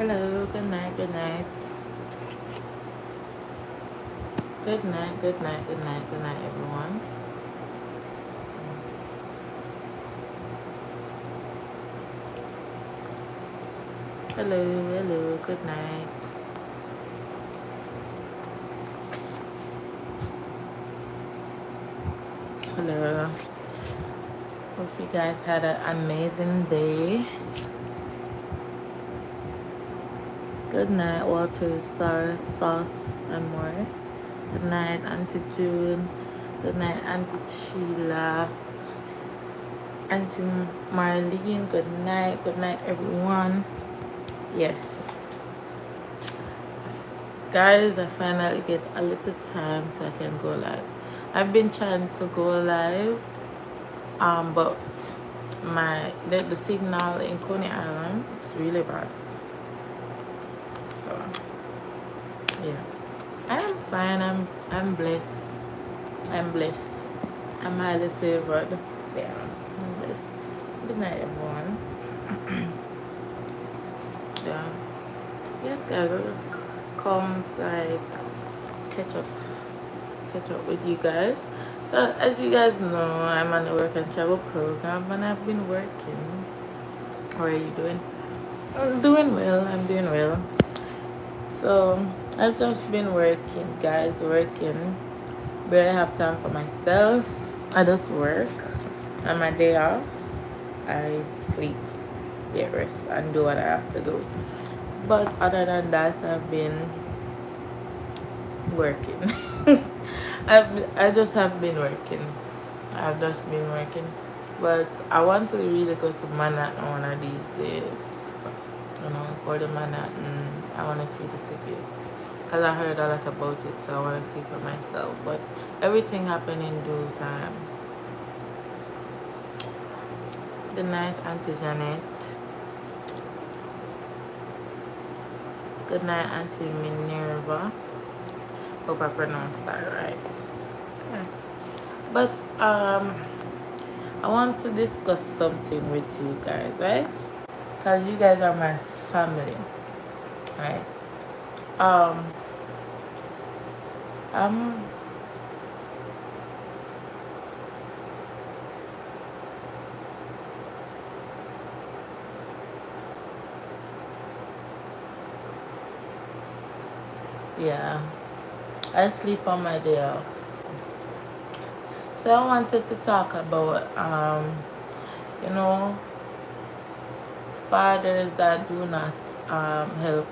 Hello, good night, good night. Good night, good night, good night, good night, everyone. Hello, hello, good night. Hello. Hope you guys had an amazing day. Good night, Walter, Sauce, and more. Good night, Auntie June. Good night, Auntie Sheila. Auntie Marlene. Good night, everyone. Yes. Guys, I finally get a little time so I can go live. I've been trying to go live, but the signal in Coney Island is really bad. So yeah, I'm fine. I'm blessed. I'm blessed. I'm highly favored. Yeah, I'm blessed. Good night, everyone. Yeah. Yes, guys, I just come to catch up with you guys. So as you guys know, I'm on the work and travel program, and I've been working. How are you doing? I'm doing well. I'm doing well. So I've just been working, guys, working. Barely have time for myself. I just work. On my day off, I sleep, get rest, and do what I have to do. But other than that, I've been working. I just have been working. I've just been working. But I want to really go to Manhattan one of these days. You know, go to Manhattan. I want to see the city. Because I heard a lot about it, so I want to see for myself. But everything happened in due time. Good night, Auntie Janet. Good night, Auntie Minerva. Hope I pronounced that right. Yeah. But I want to discuss something with you guys, right? Because you guys are my family, right? I'm yeah, I sleep on my day off. So I wanted to talk about you know, fathers that do not help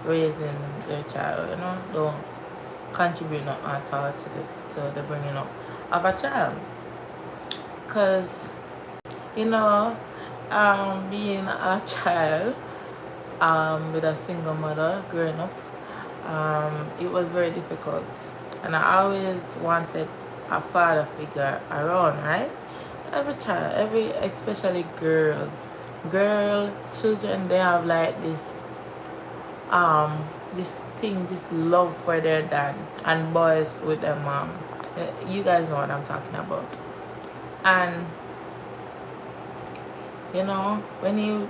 raising their child, you know, don't contribute not at all to the bringing up of a child. Because, you know, being a child with a single mother growing up, it was very difficult. And I always wanted a father figure around, right? Every child, especially girl children, they have like this thing, this love for their dad, and boys with their mom. You guys know what I'm talking about. And you know, when you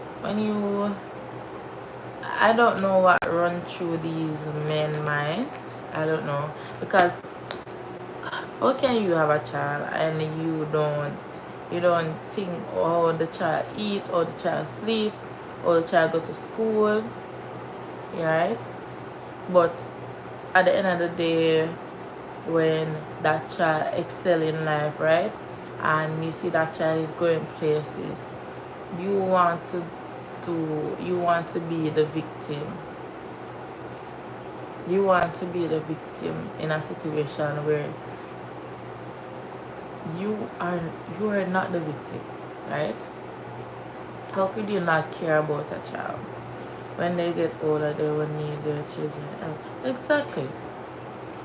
I don't know what run through these men minds. I don't know, because how can you have a child and you don't think how the child eat, or the child sleep, or the child go to school, right? But at the end of the day, when that child excel in life, right, and you see that child is going places, you want to be the victim. You want to be the victim in a situation where you are not the victim, right? How could you not care about a child? When they get older, they will need their children. Exactly.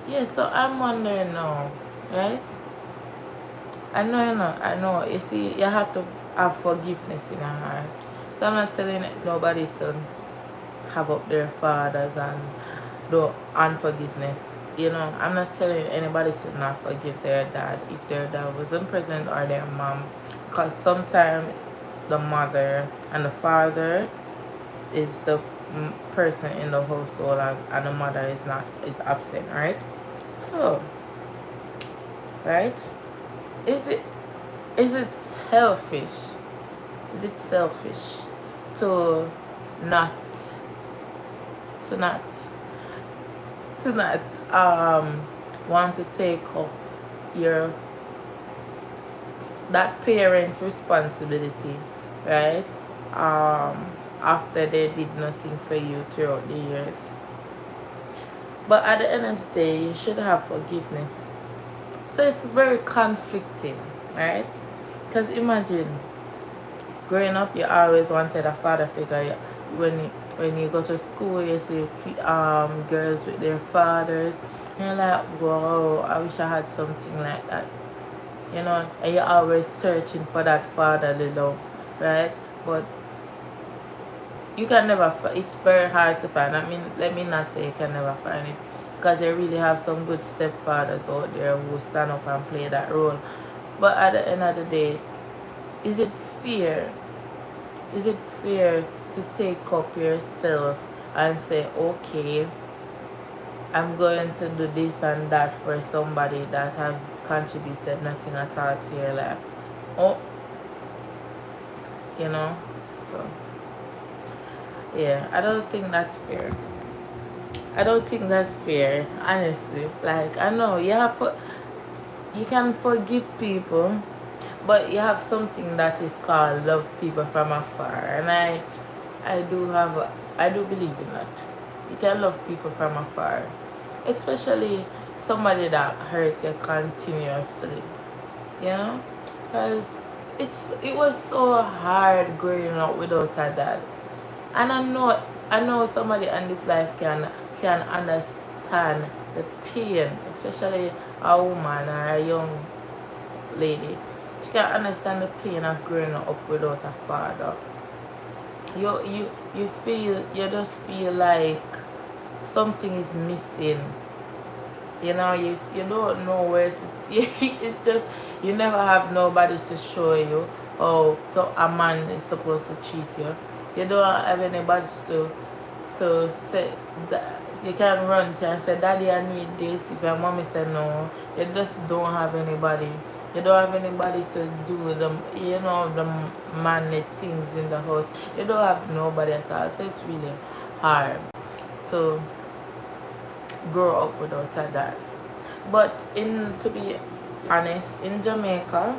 Yeah, so I'm wondering now, right? I know, I know. You see, you have to have forgiveness in your heart. So I'm not telling nobody to have up their fathers and do unforgiveness. You know, I'm not telling anybody to not forgive their dad if their dad wasn't present, or their mom. Because sometimes the mother and the father is the person in the household, and the mother is absent, right? So, right? Is it is it selfish? Is it selfish to not to not to not want to take up your that parent's responsibility, right? After they did nothing for you throughout the years. But at the end of the day, you should have forgiveness. So it's very conflicting, right? Because imagine, growing up, you always wanted a father figure. When you go to school, you see girls with their fathers, and you're like, whoa, I wish I had something like that. You know, and you're always searching for that fatherly love, right? But you can never, it's very hard to find. I mean, let me not say you can never find it, because they really have some good stepfathers out there who stand up and play that role. But at the end of the day, is it fair? Is it fair to take up yourself and say, okay, I'm going to do this and that for somebody that has contributed nothing at all to your life? Oh, you know, so yeah, I don't think that's fair. I don't think that's fair, honestly. Like, I know you can forgive people, but you have something that is called love people from afar, and I do believe in that. You can love people from afar, especially somebody that hurt you continuously, you know, because it was so hard growing up without a dad. And I know somebody in this life can understand the pain, especially a woman or a young lady. She can understand the pain of growing up without a father. You just feel like something is missing. You know, you don't know where to it just, you never have nobody to show you, oh, so a man is supposed to cheat you. You don't have anybody to say that you can run to and say, Daddy, I need this. If your mommy said no, you just don't have anybody. You don't have anybody to do the manly things in the house. You don't have nobody at all. So it's really hard to grow up without a dad. But to be honest, in Jamaica,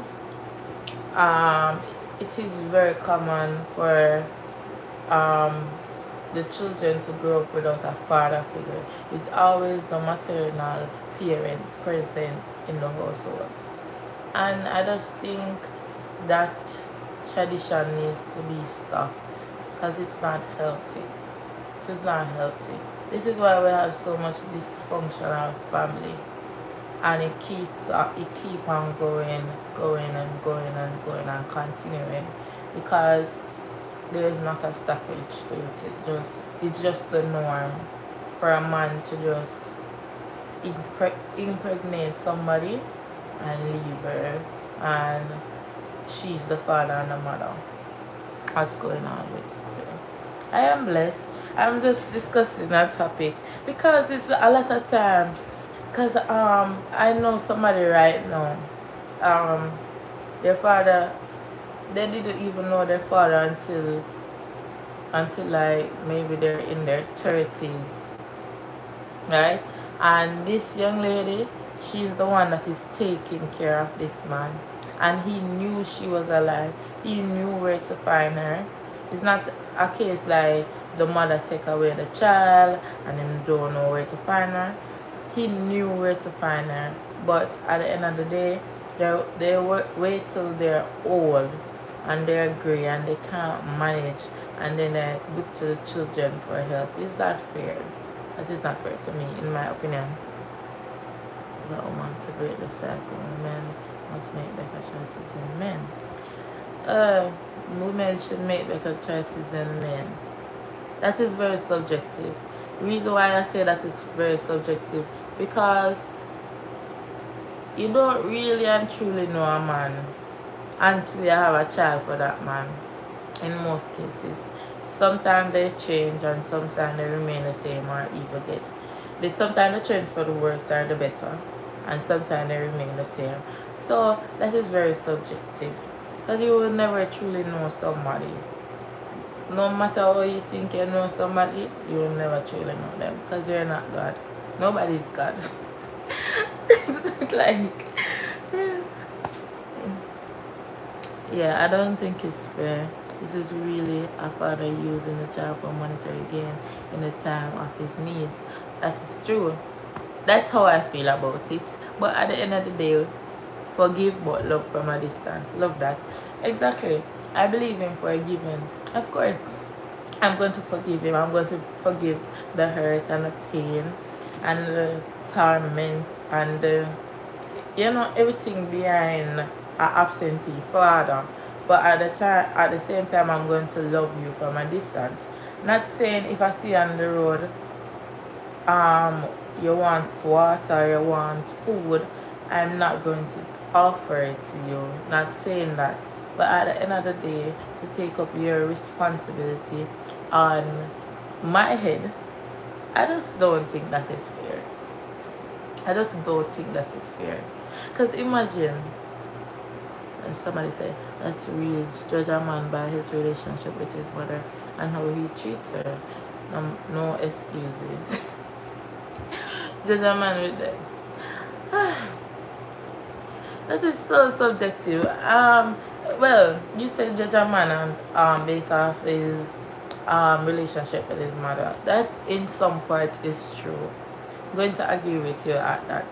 it is very common for the children to grow up without a father figure. It's always the maternal parent present in the household. And I just think that tradition needs to be stopped, because it's not healthy. It's not healthy. This is why we have so much dysfunctional family, and it keeps on going and continuing, because there is not a stoppage to it. It's just the norm for a man to just impregnate somebody and leave her, and she's the father and the mother. What's going on with it? I am blessed. I'm just discussing that topic because it's a lot of time. Because I know somebody right now, their father, they didn't even know their father until like maybe they're in their 30s, right? And this young lady, she's the one that is taking care of this man, and he knew she was alive. He knew where to find her. It's not a case like the mother take away the child and then don't know where to find her. He knew where to find her, but at the end of the day, they wait till they're old and they're gray and they can't manage, and then they look to the children for help. Is that fair? That is not fair to me, in my opinion. The woman to break the cycle. Men must make better choices than men. Women should make better choices than men. That is very subjective. The reason why I say that is very subjective, because you don't really and truly know a man until you have a child for that man, in most cases. sometimes they change and sometimes they remain the same or even get. Sometimes they change for the worse or the better, and sometimes they remain the same. So that is very subjective, because you will never truly know somebody. No matter how you think you know somebody, you will never truly know them, because you're not God. Nobody's God. It's like, yeah, I don't think it's fair. This is really a father using the child for monetary gain in the time of his needs. That is true. That's how I feel about it. But at the end of the day, forgive but love from a distance. Love that. Exactly. I believe in forgiving. Of course, I'm going to forgive him. I'm going to forgive the hurt and the pain and the torment and the, everything behind an absentee father. But at the same time, I'm going to love you from a distance. Not saying if I see you on the road, you want water, you want food, I'm not going to offer it to you. Not saying that. But at the end of the day, to take up your responsibility on my head, I just don't think that is fair. I just don't think that is fair. Because imagine, and somebody say, let's really judge a man by his relationship with his mother and how he treats her. No excuses. Judge a man with that. That is so subjective. Well, you said judge a man based off his relationship with his mother. That in some part is true. I'm going to agree with you at that.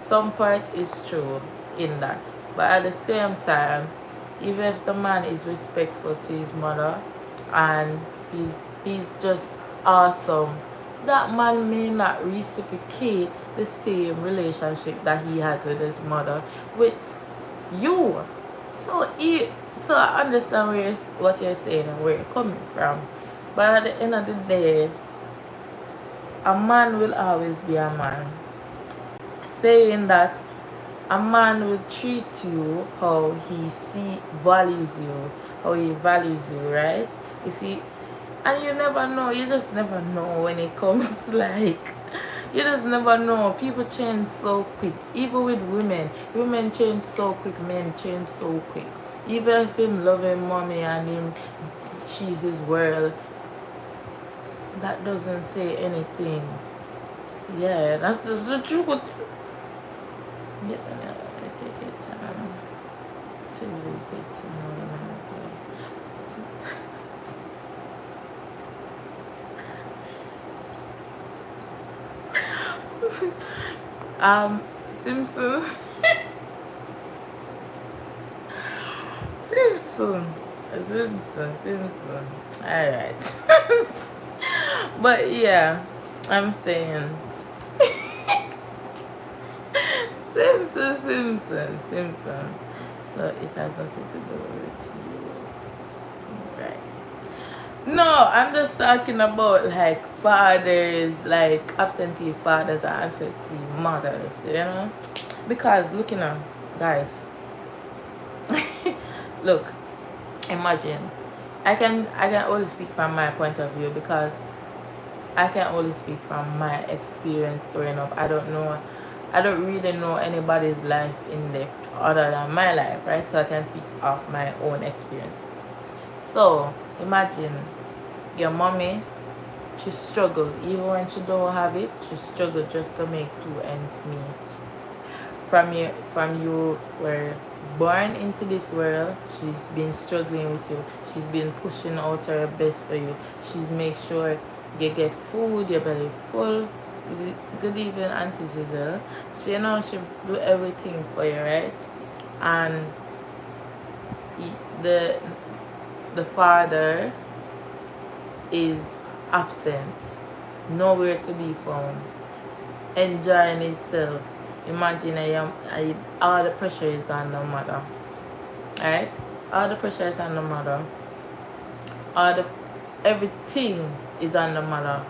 Some part is true in that. But at the same time, even if the man is respectful to his mother and he's just awesome, that man may not reciprocate the same relationship that he has with his mother with you. So I understand what you're saying and where you're coming from. But at the end of the day, a man will always be a man. Saying that a man will treat you how he values you, right? And you never know, you just never know when it comes to like, you just never know. People change so quick. Even with women change so quick, men change so quick. Even if him loving mommy and she's his world, that doesn't say anything. Yeah, that's just the truth. Yeah, I take it to really get to know them. Simpson. Simpson. Alright. But yeah, I'm saying Simpson. So it has nothing to do with you. Right. No, I'm just talking about like fathers, like absentee fathers and absentee mothers, Because looking at guys, look, imagine. I can only speak from my point of view because I can only speak from my experience growing up. I don't really know anybody's life in depth other than my life, right? So I can speak of my own experiences. So imagine your mommy, she struggled. Even when she don't have it, she struggled just to make 2 ends meet. From you were born into this world, she's been struggling with you. She's been pushing out her best for you. She's make sure you get food, your belly full. Good evening, Auntie Giselle. She do everything for you, right? And the father is absent, nowhere to be found, enjoying himself. Imagine all the pressure is on the mother, right? All the pressure is on the mother. Everything is on the mother.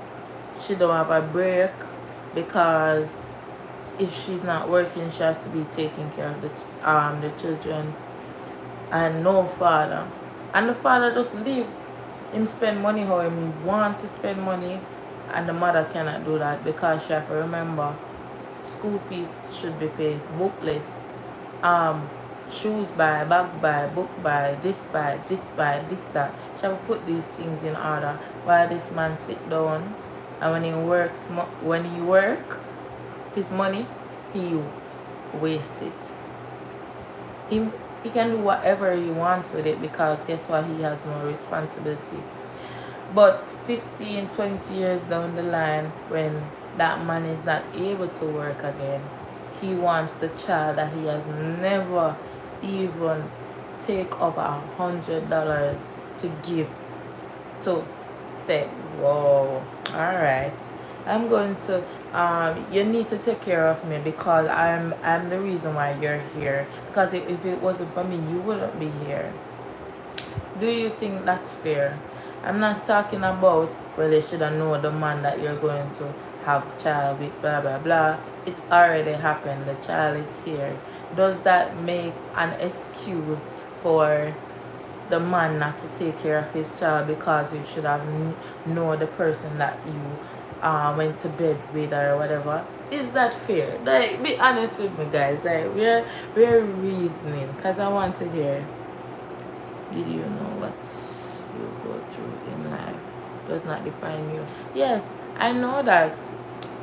She don't have a break because if she's not working, she has to be taking care of the children, and no father. And the father just live him spend money how him want to spend money, and the mother cannot do that because she have to remember school fees should be paid, book list, shoes buy, bag buy, book buy, this buy, this buy, this that. She have to put these things in order while this man sit down, and when he work his money, he wastes it. He can do whatever he wants with it because guess what, he has no responsibility. But 15, 20 years down the line, when that man is not able to work again, he wants the child that he has never even take up $100 to give to say, whoa, alright, I'm going to you need to take care of me because I'm the reason why you're here, because if it wasn't for me you wouldn't be here. Do you think that's fair? I'm not talking about, well, you should have known the man that you're going to have child with, blah blah blah. It already happened, the child is here. Does that make an excuse for the man not to take care of his child because you should have known the person that you went to bed with or whatever? Is that fair? Like, be honest with me, guys. Like, we're reasoning, because I want to hear, did you know what you go through in life does not define you? Yes, I know that.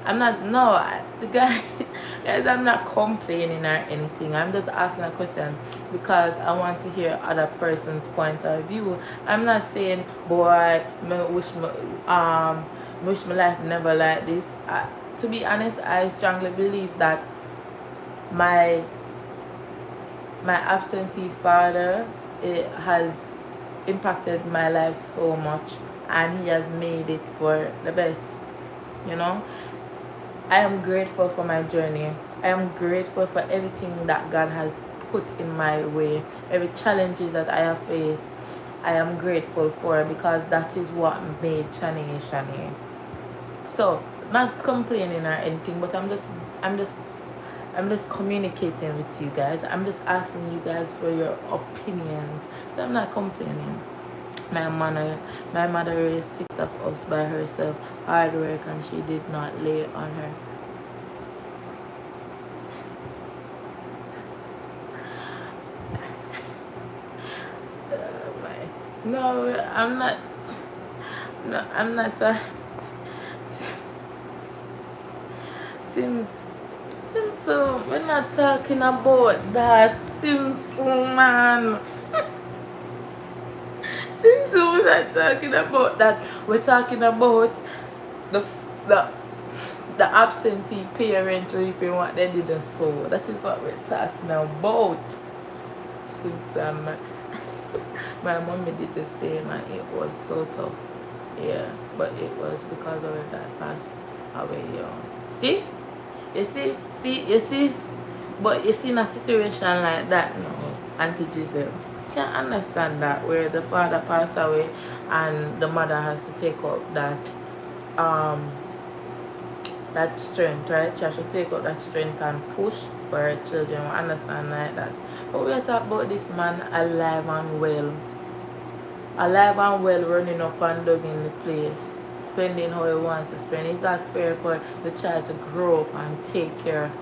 I'm not, no, the guys, I'm not complaining or anything. I'm just asking a question because I want to hear other person's point of view. I'm not saying, boy, wish my life never like this. To be honest, I strongly believe that my absentee father, it has impacted my life so much, and he has made it for the best, you know. I am grateful for my journey. I am grateful for everything that God has put in my way, every challenges that I have faced. I am grateful for, because that is what made Shanae. So, not complaining or anything, but I'm just communicating with you guys. I'm just asking you guys for your opinions. So I'm not complaining. My mother raised 6 of us by herself, hard work, and she did not lay on her. No, I'm not. No, I'm not. Simpson, we're not talking about that. Simpson, man. Simpson, we're not talking about that. We're talking about the absentee parent reaping what they didn't sow. That is what we're talking about. Simpson, my mommy did the same, and it was so tough. Yeah, but it was because of her dad passed away young. See? You see? But you see, in a situation like that, no, Auntie Giselle, can't understand that, where the father passed away and the mother has to take up that strength, right? She has to take up that strength and push for her children. I understand like that. But we are talking about this man alive and well, running up and down in the place, spending how he wants to spend. Is that fair for the child to grow up and take care of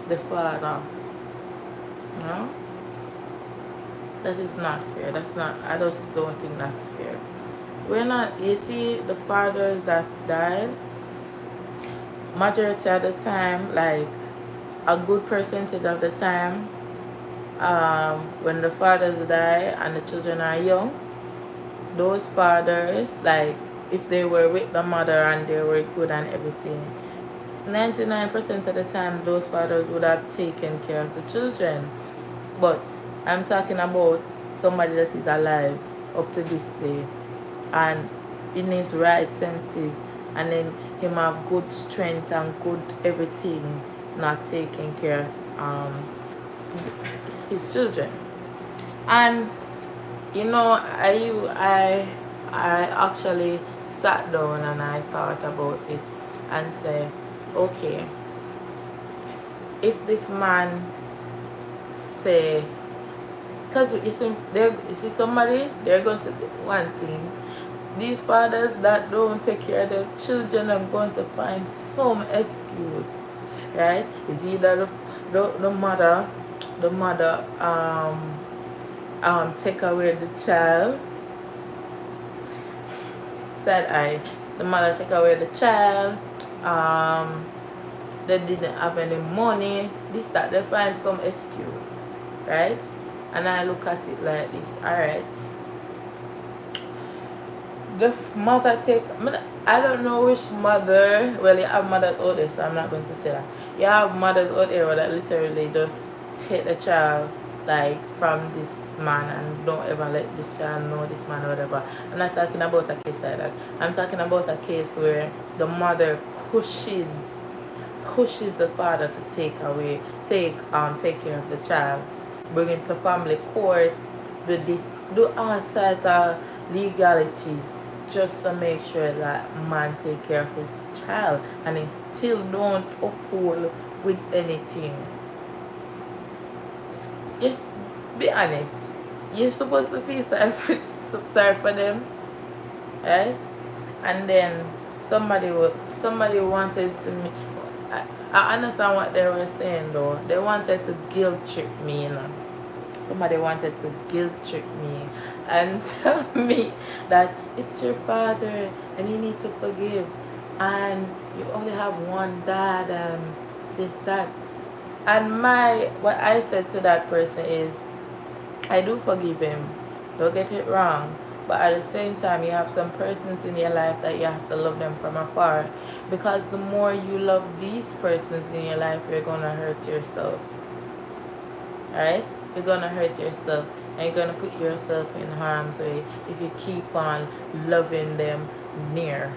the father? No? That is not fair. That's not, I just don't think that's fair. We're not, you see, the fathers that died, majority of the time, like a good percentage of the time, when the fathers die and the children are young, those fathers, like, if they were with the mother and they were good and everything, 99% of the time those fathers would have taken care of the children. But I'm talking about somebody that is alive up to this day and in his right senses, and then him have good strength and good everything, not taking care of his children. And you know, I actually sat down and I thought about it and said, okay, if this man say, because you see somebody, they're going to do one thing, These fathers that don't take care of their children are going to find some excuse, right? It's either the mother, the mother take away the child, said I, the mother take away the child, they didn't have any money, this that, they find some excuse, right? And I look at it like this, alright, the mother take, I don't know which mother, well, you have mothers out there, so I'm not going to say that. You have mothers out there that literally just take the child like from this man and don't ever let this child know this man or whatever. I'm not talking about a case like that. I'm talking about a case where the mother pushes the father to take care of the child, bring him to family court, do all sorts of legalities just to make sure that man take care of his child, and he still don't uphold with anything. Just be honest. You're supposed to feel sorry for them, right? And then somebody wanted to me. I understand what they were saying though. They wanted to guilt trip me, you know. Somebody wanted to guilt trip me and tell me that it's your father and you need to forgive, and you only have one dad and this that. And what I said to that person is, I do forgive him, don't get it wrong, but at the same time you have some persons in your life that you have to love them from afar, because the more you love these persons in your life, you're gonna hurt yourself, right? You're gonna hurt yourself, and you're gonna put yourself in harm's way if you keep on loving them near.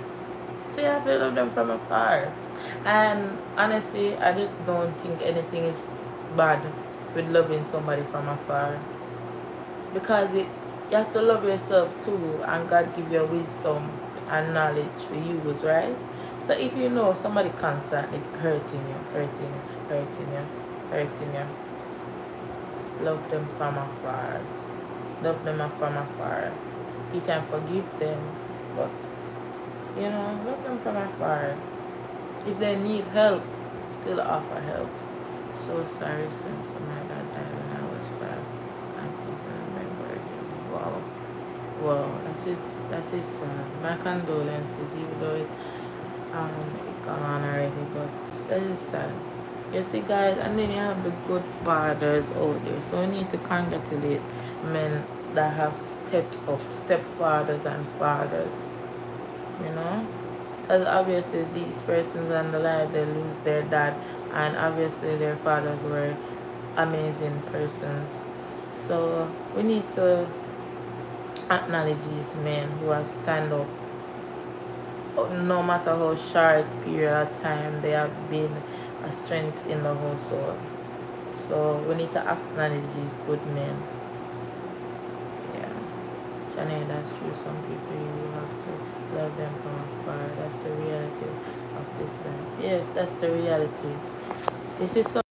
So you have to love them from afar. And honestly, I just don't think anything is bad with loving somebody from afar, because you have to love yourself too, and God give you wisdom and knowledge for use, right? So if you know somebody constantly hurting you, love them from afar. Love them from afar. You can forgive them, but love them from afar. If they need help, still offer help. So sorry, since my dad died when I was 5. I can't remember him. Wow, that is sad. My condolences, even though it gone already, but that is sad. You see, guys, and then you have the good fathers out there. So we need to congratulate men that have stepped up, stepfathers and fathers. Because obviously these persons in the life, they lose their dad, and obviously their fathers were amazing persons. So we need to acknowledge these men who have stand up. No matter how short period of time, they have been a strength in the household. So we need to acknowledge these good men. Yeah, Shanae, that's true. Some people you have to love them from afar. That's the reality of this life. Yes, that's the reality. This is so.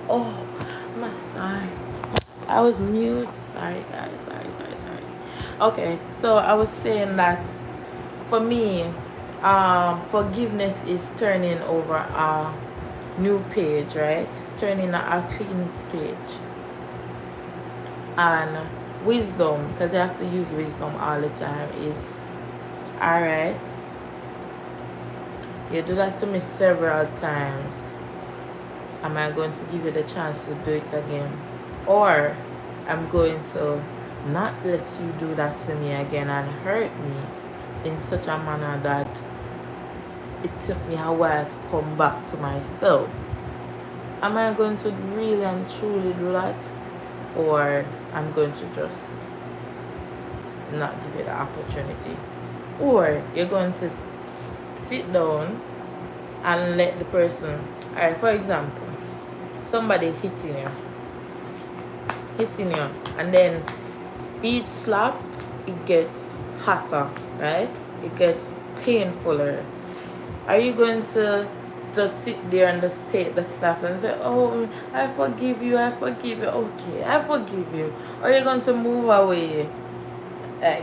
Oh, my son. I was mute. Sorry, guys. Sorry. Okay, so I was saying that for me, forgiveness is turning over a new page, right? Turning a clean page. And wisdom, because you have to use wisdom all the time, is alright. You do that to me several times. Am I going to give you the chance to do it again? Or I'm going to not let you do that to me again and hurt me in such a manner that it took me a while to come back to myself. Am I going to really and truly do that? Or I'm going to just not give you the opportunity? Or you're going to sit down and let the person, alright, for example, somebody hitting you, and then each slap, it gets hotter, right? It gets painfuler. Are you going to just sit there and just take the slap and say, oh, I forgive you, okay, I forgive you? Or are you going to move away?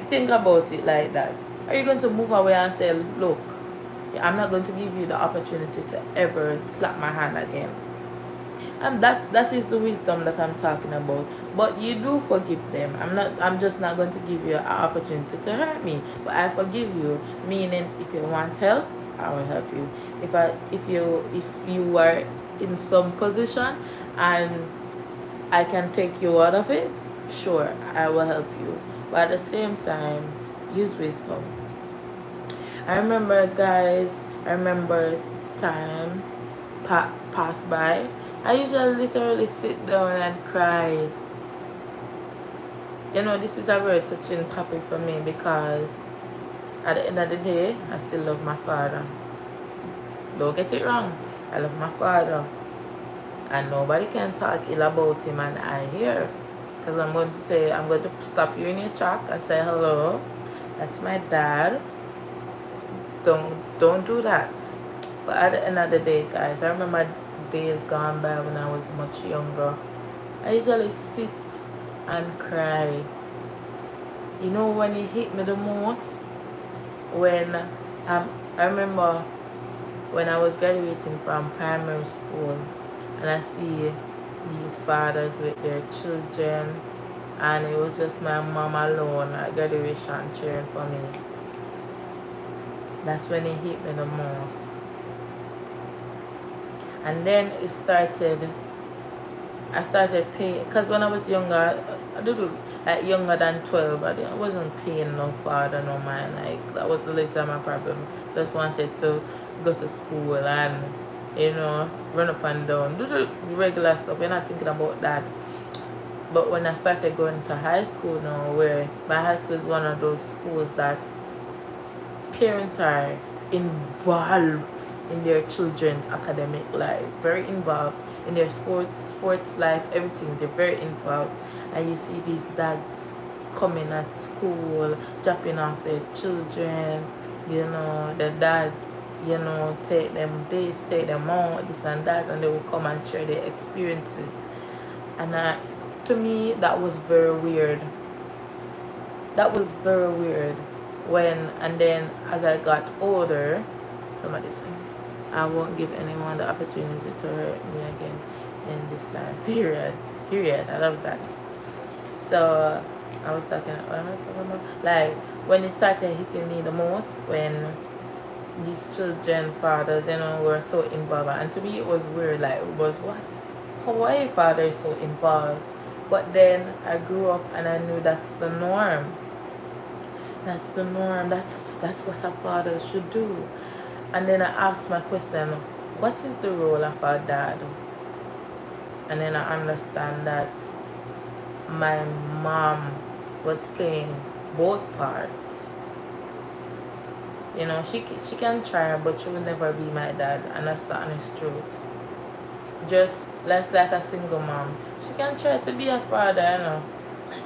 Think about it like that. Are you going to move away and say, look, I'm not going to give you the opportunity to ever slap my hand again? And that is the wisdom that I'm talking about. But you do forgive them. I'm just not going to give you an opportunity to hurt me. But I forgive you. Meaning, if you want help, I will help you. If you are in some position and I can take you out of it, sure, I will help you. But at the same time, use wisdom. I remember, guys, time passed by. I usually literally sit down and cry. You know, this is a very touching topic for me because at the end of the day, I still love my father. Don't get it wrong. I love my father. And nobody can talk ill about him, and I hear. Because I'm going to stop you in your track and say, hello, that's my dad. Don't do that. But at the end of the day, guys, I remember days gone by when I was much younger. I usually sit and cry. You know when it hit me the most? When I remember when I was graduating from primary school and I see these fathers with their children, and it was just my mom alone at graduation cheering for me. That's when it hit me the most. And then I started paying, because when I was younger, I did like younger than 12, I wasn't paying no father, no man. Like, that was the least of my problem. Just wanted to go to school and, you know, run up and down, do the regular stuff. You're not thinking about that. But when I started going to high school now, where my high school is one of those schools that parents are involved in their children's academic life, very involved in their sports life, everything. They're very involved, and you see these dads coming at school, dropping off their children. You know, the dad, you know, take them this, take them out, this and that, and they will come and share their experiences. And to me, that was very weird. That was very weird. And then as I got older, somebody said, I won't give anyone the opportunity to hurt me again in this time. Period. I love that. So I was talking about, like, when it started hitting me the most, when these children fathers, you know, were so involved. And to me it was weird, like, it was what? Hawaii father is so involved. But then I grew up and I knew that's the norm. That's the norm. That's what a father should do. And then I asked my question, what is the role of a dad? And then I understand that my mom was playing both parts. You know, she can try, but she will never be my dad, and that's the honest truth. Just less like a single mom. She can try to be a father, you know,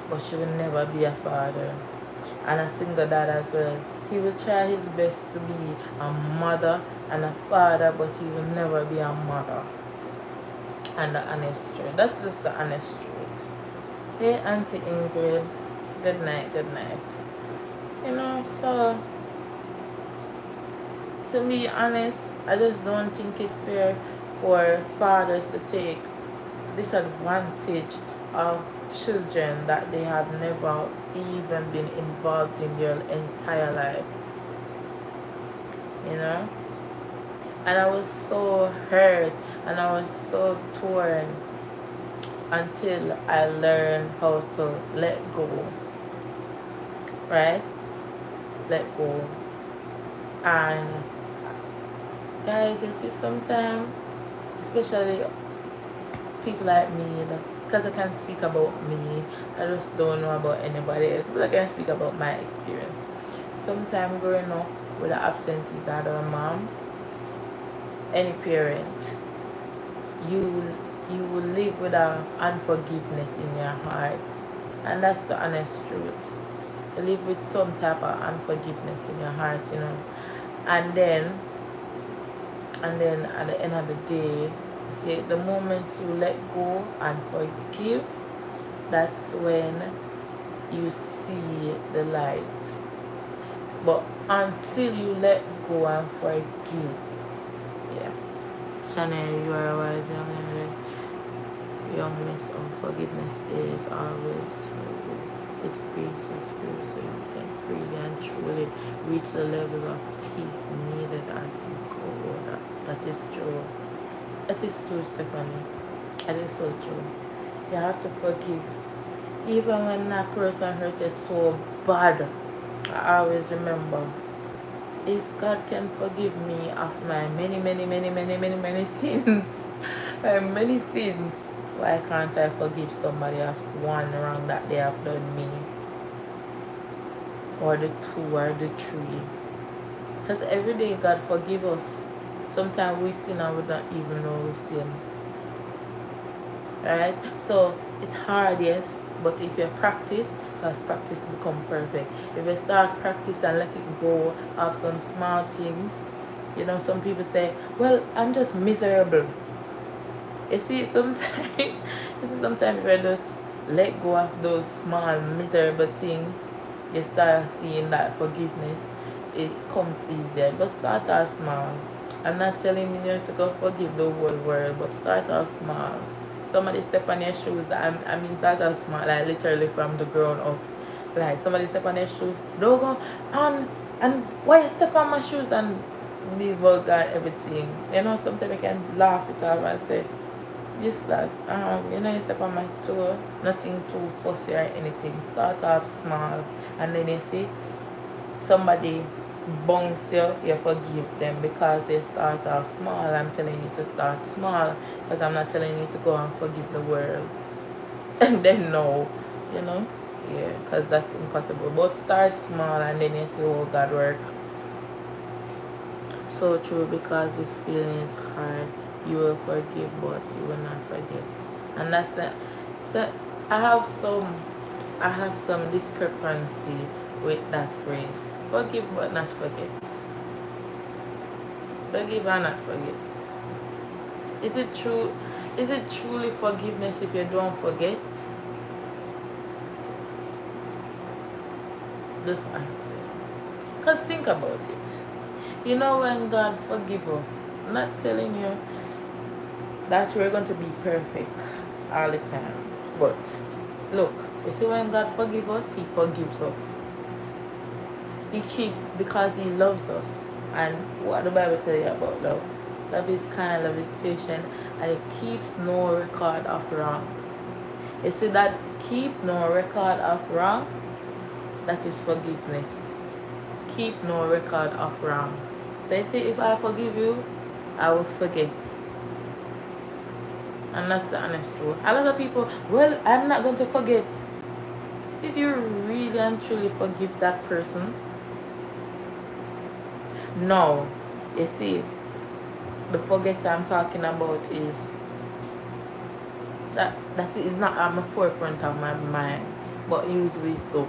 but she will never be a father. And a single dad as well. He will try his best to be a mother and a father, but he will never be a mother. And the honest truth. That's just the honest truth. Hey, Auntie Ingrid. Good night. You know, so to be honest, I just don't think it's fair for fathers to take disadvantage of children that they have never even been involved in their entire life. You know? And I was so hurt and I was so torn until I learn how to let go, right? Let go. And guys, you see, sometimes, especially people like me, because I can speak about me, I just don't know about anybody else, but I can speak about my experience. Sometimes growing up with an absentee dad or mom, any parent, you you will live with a unforgiveness in your heart, and that's the honest truth. You live with some type of unforgiveness in your heart, and then at the end of the day, see, the moment you let go and forgive, that's when you see the light. But until you let go and forgive, yeah. Shanae, you are a wise young miss of forgiveness is always for you. It frees your spirit so you can freely and truly reach the level of peace needed as you go. That is true. That is true, Stephanie. That is so true. You have to forgive. Even when that person hurt you so bad, I always remember, if God can forgive me of my many sins, many sins, why can't I forgive somebody of one wrong that they have done me? Or the two or the three? Because every day God forgive us. Sometimes we sin and we don't even know we sin. Right? So it's hard, yes, but if you practice, because practice become perfect. If you start practice and let it go of some small things, some people say, well, I'm just miserable. You see, sometimes if you just let go of those small miserable things, you start seeing that forgiveness, it comes easier. But start off small. I'm not telling you to go forgive the whole world, but start off small. Somebody step on your shoes, I mean start off small, like literally from the ground up. Like somebody step on your shoes, don't go and why you step on my shoes and be vulgar everything. Sometimes I can laugh it off and say, just like, you step on my toe, nothing too fussy or anything. Start off small, and then you see somebody bounce you, you forgive them because they start off small. I'm telling you to start small, because I'm not telling you to go and forgive the world. And then no, yeah, because that's impossible. But start small, and then you see how God work. So true, because this feeling is hard. You will forgive, but you will not forget. And that's that. So I have some discrepancy with that phrase. Forgive but not forget. Forgive and not forget. Is it true? Is it truly forgiveness if you don't forget? Just answer. Because think about it. When God forgives us, I'm not telling you that we're going to be perfect all the time. But look, you see, when God forgives us, He forgives us. Because He loves us. And what the Bible tells you about love? Love is kind, love is patient, and it keeps no record of wrong. You see that keep no record of wrong? That is forgiveness. Keep no record of wrong. So you see, if I forgive you, I will forget. And that's the honest truth. A lot of people, well, I'm not going to forget. Did you really and truly forgive that person? No. You see, the forget I'm talking about is that is not at the forefront of my mind. But use wisdom.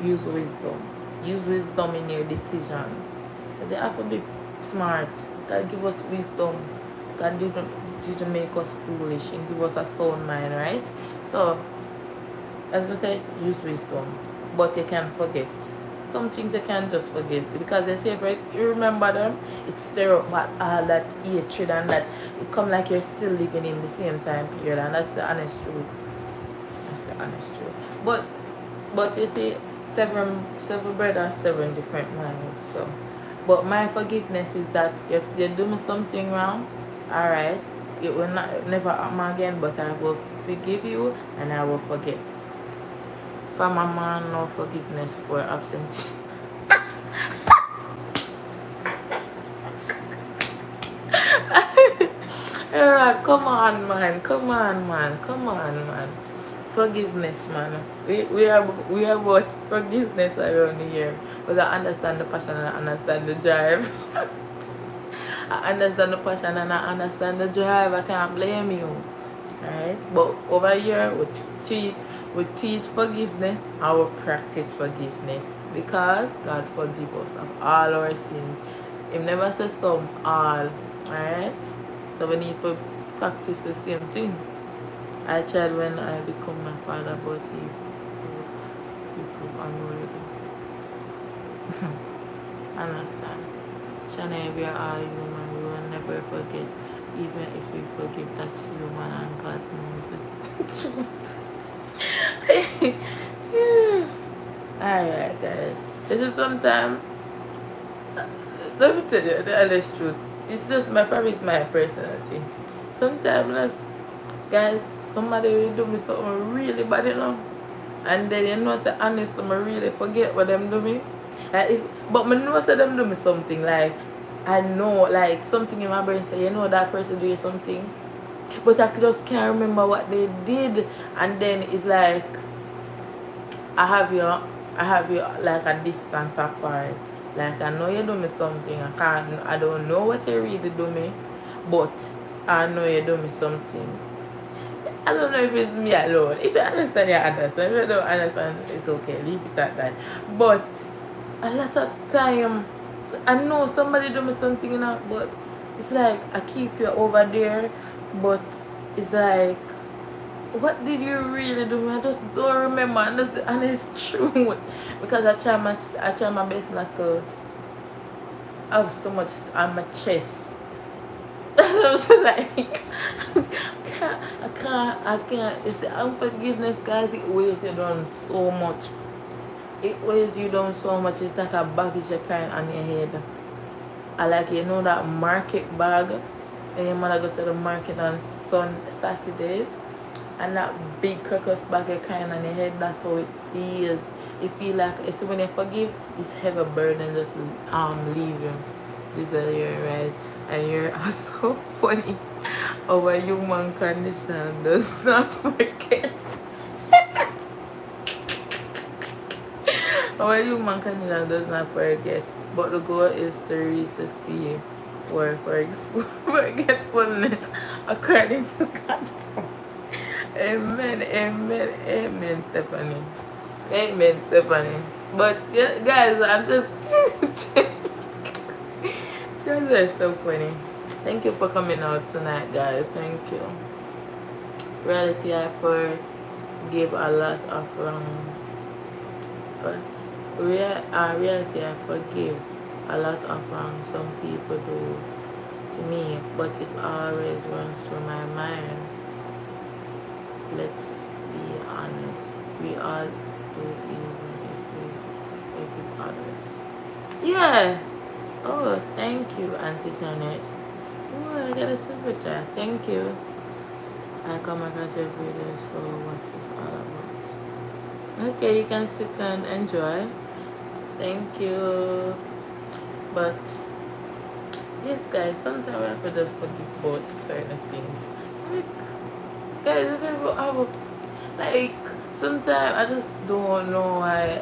Use wisdom. Use wisdom in your decision. Because you have to be smart. God give us wisdom. God didn't make us foolish. He give us a sound mind, right? So, as I said, use wisdom. But you can forget. Some things you can't just forget. Because they say, if you remember them, it stir up that hatred, and that it come like you're still living in the same time period. And that's the honest truth. That's the honest truth. But you see, seven brothers, seven different minds. So, but my forgiveness is that if you do me something wrong, alright, it will never happen again, but I will forgive you and I will forget. From a man, no forgiveness for absentee. Alright, come on, man. Come on, man. Come on, man. Forgiveness, man. We are about forgiveness around here. But I understand the passion and I understand the drive. I understand the passion and I understand the drive. I can't blame you. Alright? But over here, we teach forgiveness, I will practice forgiveness. Because God forgive us of all our sins. He never says some, all. Alright? So we need to practice the same thing. I tried when I become my father, but he proved unworthy. Understand? Shanae, we are all human. We will never forget. Even if we forgive, that's human and God knows it. Alright, guys. This is sometimes. Let me tell you the honest truth. It's just probably my personality. Sometimes, guys, somebody will do me something really bad, and then you know, say honest, I really forget what them do me. Like but I know say them do me something, like I know, like something in my brain say, that person do you something, but I just can't remember what they did, and then it's like I have you like a distance apart. Like I know you do me something, I don't know what you really do me, but I know you do me something. I don't know if it's me alone. If you understand, you understand. If you don't understand, it's okay. Leave it at that. But a lot of time, I know somebody do me something, but it's like I keep you over there, but it's like, what did you really do? I just don't remember, and it's true. Because I try my best not to have so much on my chest. I was like, I can't. It's unforgiveness, guys. It weighs you down so much. It weighs you down so much. It's like a baggage you're carrying on your head. I like, that market bag, and your mother go to the market on Saturdays, and that big crocus bag you're carrying on your head. That's how it feels. It feel like, it's when you forgive, it's heavy burden just leave you. This is your right. And you're so funny. Our human condition does not forget. Our human condition does not forget. But the goal is to reach the sea for forgetfulness according to God. Amen, amen, amen, Stephanie. Amen, Stephanie. But yeah, guys, I'm just you guys are so funny. Thank you for coming out tonight, guys. Thank you. Reality, I forgive a lot of wrong. But reality, I forgive a lot of wrong some people do to me, but it always runs through my mind. Let's be honest. We all do, even if we forgive others. Yeah. Oh, thank you, Auntie Janet. Oh, I got a super chat. Thank you. I come across every day, so what is all about? Okay, you can sit and enjoy. Thank you. But yes, guys, sometimes I have to just forgive for certain things. Like, guys, this is about, like, sometimes I just don't know why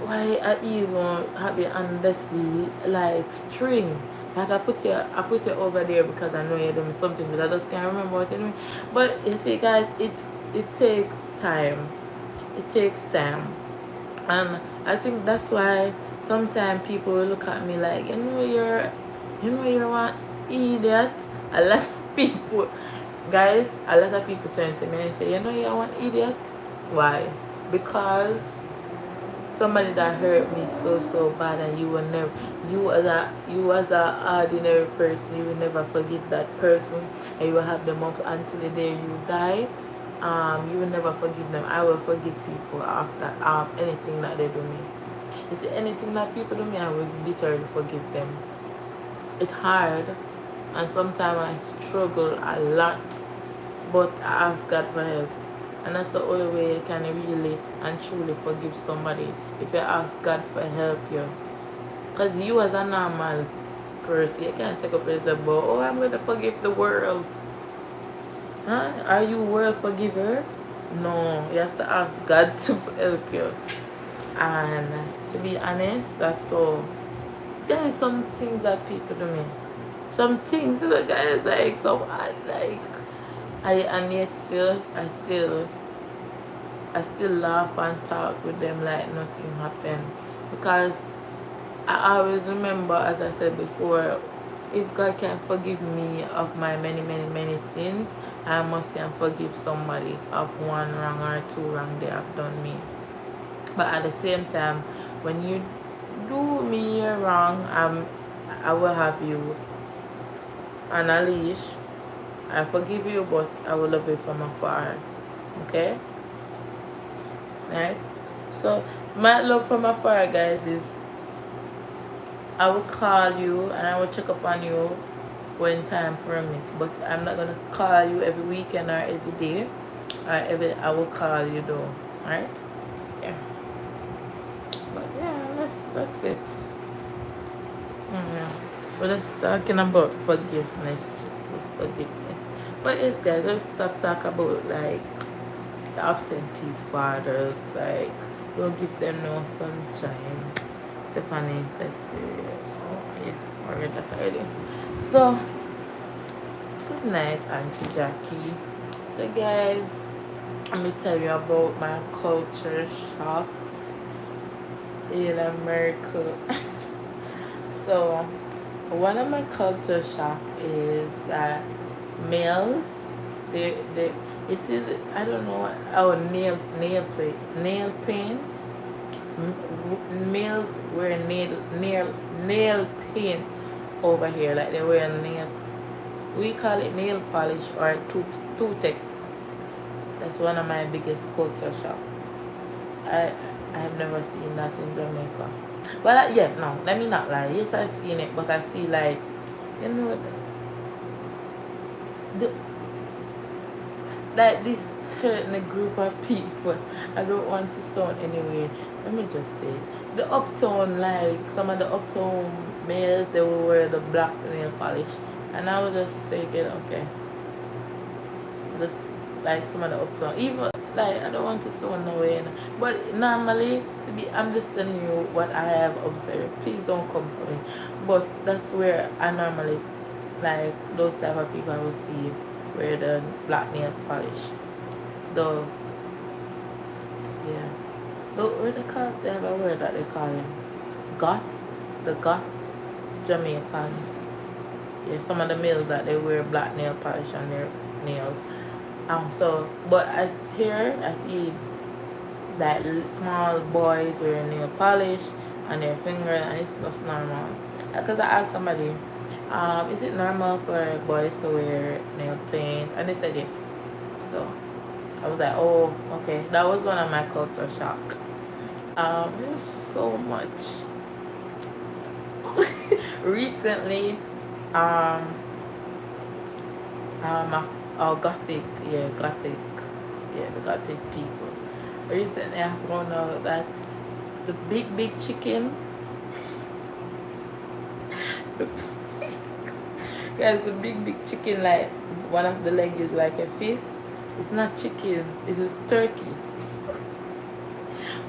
I even have it on this like string. Like I put you over there because I know you're doing something, but I just can't remember what you're doing. But you see, guys, it takes time. It takes time, and I think that's why sometimes people will look at me like, you're one idiot. A lot of people, guys, a lot of people turn to me and say, you're one idiot. Why? Because somebody that hurt me so bad, and you as a ordinary person, you will never forgive that person, and you will have them up until the day you die. You will never forgive them. I will forgive people after anything that they do me. It's anything that people do me, I will literally forgive them. It's hard, and sometimes I struggle a lot but I ask God for help. And that's the only way you can really and truly forgive somebody, if you ask God for help you. Because you as a normal person, you can't take up yourself, but oh, I'm going to forgive the world. Huh? Are you world forgiver? No, you have to ask God to help you. And to be honest, that's so. There are some things that people do me. Some things the guys like so I like and yet I still laugh and talk with them like nothing happened. Because I always remember, as I said before, if God can forgive me of my many sins, I must can forgive somebody of one wrong or two wrong they have done me. But at the same time, when you do me wrong, I will have you on a leash. I forgive you, but I will love you from afar. Okay? Right? So, my love from afar, guys, is I will call you and I will check up on you when time permits. But I'm not gonna call you every weekend or every day. I will call you though. Right? Yeah. But yeah, that's it. Yeah. But let's talking about forgiveness. It's forgiveness. But yes, guys, let's stop talking about like the absentee fathers. Like, don't give them no sunshine. Stephanie, let's see. Oh yeah, alright, that's already. So, good night, Auntie Jackie. So, guys, let me tell you about my culture shocks in America. So, one of my culture shock is that males, they you see, I don't know what our nail paints. Males wear nail paint over here, like they wear nail. We call it nail polish or toothpicks. That's one of my biggest culture shock. I have never seen that in Jamaica. Well, yeah, no, let me not lie. Yes, I've seen it, but I see like, you know, the, like this certain group of people. I don't want to sound anyway. Let me just say, the uptown, like some of the uptown males, they will wear the black nail polish, and I would just say, okay, just like some of the uptown, even like I don't want to sound no way, but normally I'm just telling you what I have observed. Please don't come for me, but that's where I normally like those type of people I will see wear the black nail polish. The yeah, what they call it? They have a word that they call him goth, the goth Jamaicans. Yeah, some of the males that they wear black nail polish on their nails. So, but I see that small boys wearing nail polish on their finger, and it's just normal. Because I asked somebody, is it normal for boys to wear nail paint? And they said yes. So I was like, oh, okay. That was one of my culture shock. There's so much. Recently, gothic, the gothic people. Recently, I found out that the big chicken, guys, the big chicken, like one of the legs is like a fish. It's not chicken, it's just turkey.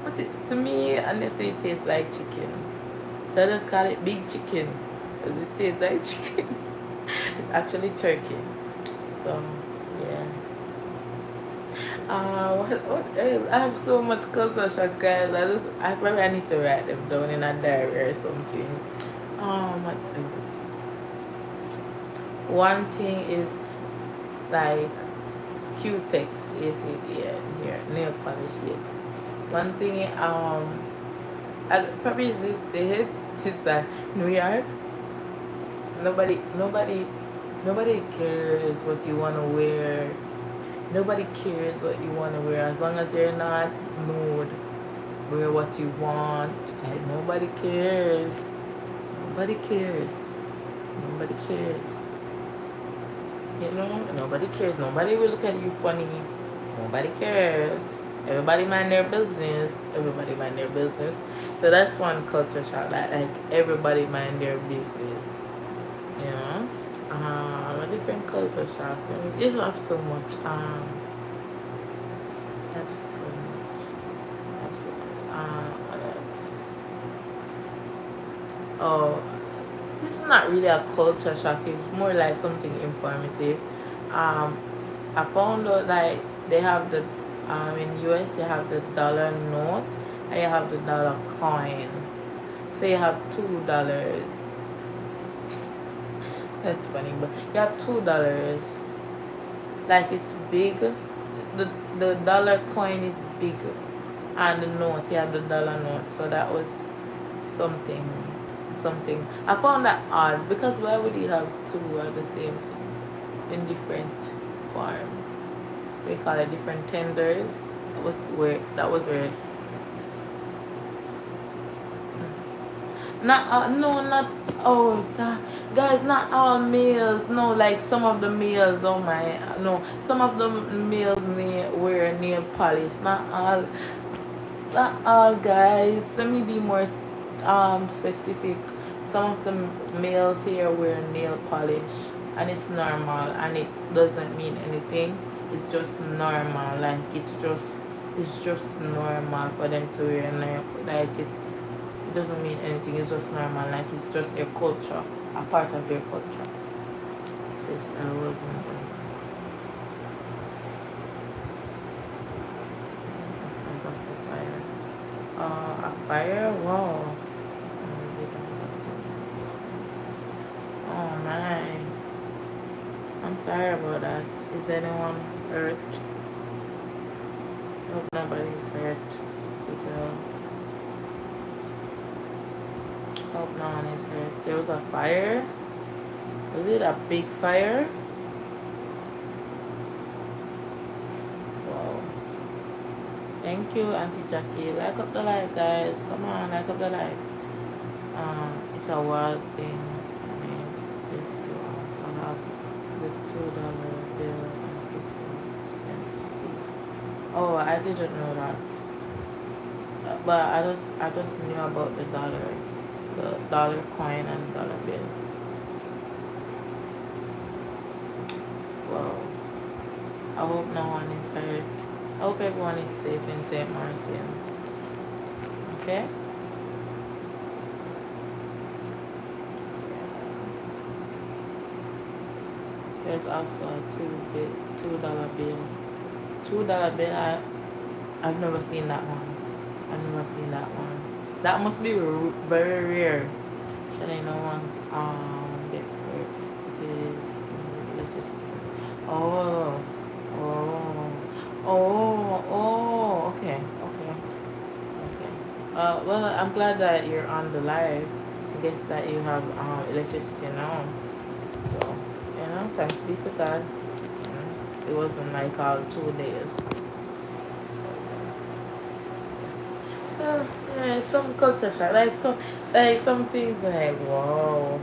But to me, honestly, it tastes like chicken. So I just call it big chicken because it tastes like chicken. It's actually turkey. So yeah. What else? I have so much culture shock, guys. I probably need to write them down in a diary or something. What else? One thing is like Q-Tex is it here nail polish, yes. One thing probably is this States is that New York, nobody cares what you want to wear. Nobody cares what you want to wear as long as you're not nude. Wear what you want. Like, nobody cares. Nobody cares. Nobody cares. You know, nobody cares. Nobody will look at you funny. Nobody cares. Everybody mind their business. Everybody mind their business. So that's one culture shock. That like everybody mind their business. You know, a different culture shock. You just have so much. Have so much. Have so much. What else? Oh, this is not really a culture shock. It's more like something informative. Um, I found out like they have the in US you have the dollar note and you have the dollar coin. So you have $2. That's funny, but you have $2. Like it's big. The dollar coin is big, and the note you have the dollar note. So that was something something. I found that odd because why would you have two of the same thing in different forms? We call it different tenders. That was weird. That was weird. Not no, not oh, guys, not all males. No, like some of the males. Oh my, no, some of the males may wear nail polish. Not all. Not all, guys. Let me be more specific. Some of the males here wear nail polish, and it's normal, and it doesn't mean anything. It's just normal. Like it's just normal for them to wear nail. Like it doesn't mean anything. It's just normal. Like it's just their culture, a part of their culture. Sis, I wasn't. A fire? Whoa. Oh my. I'm sorry about that. Is anyone hurt? Hope nobody's hurt. Hope no one is hurt. There was a fire? Was it a big fire? Wow. Thank you, Auntie Jackie. Like up the like, guys. Come on, like up the like. It's a wild thing. I mean, this you also have the $2 bill and 50 cents piece. Oh, I didn't know that. But I just knew about the dollar coin and dollar bill. Wow. I hope no one is hurt. I hope everyone is safe in St. Martin. Okay? There's also a $2 bill. $2 bill, I've never seen that one. I've never seen that one. That must be very rare. Shanae, no one get hurt. Let's just. Oh. Okay. Well, I'm glad that you're on the live. I guess that you have electricity now. So, thanks be to God. It wasn't like all 2 days. So, yeah, some culture shock. Like some things like, wow.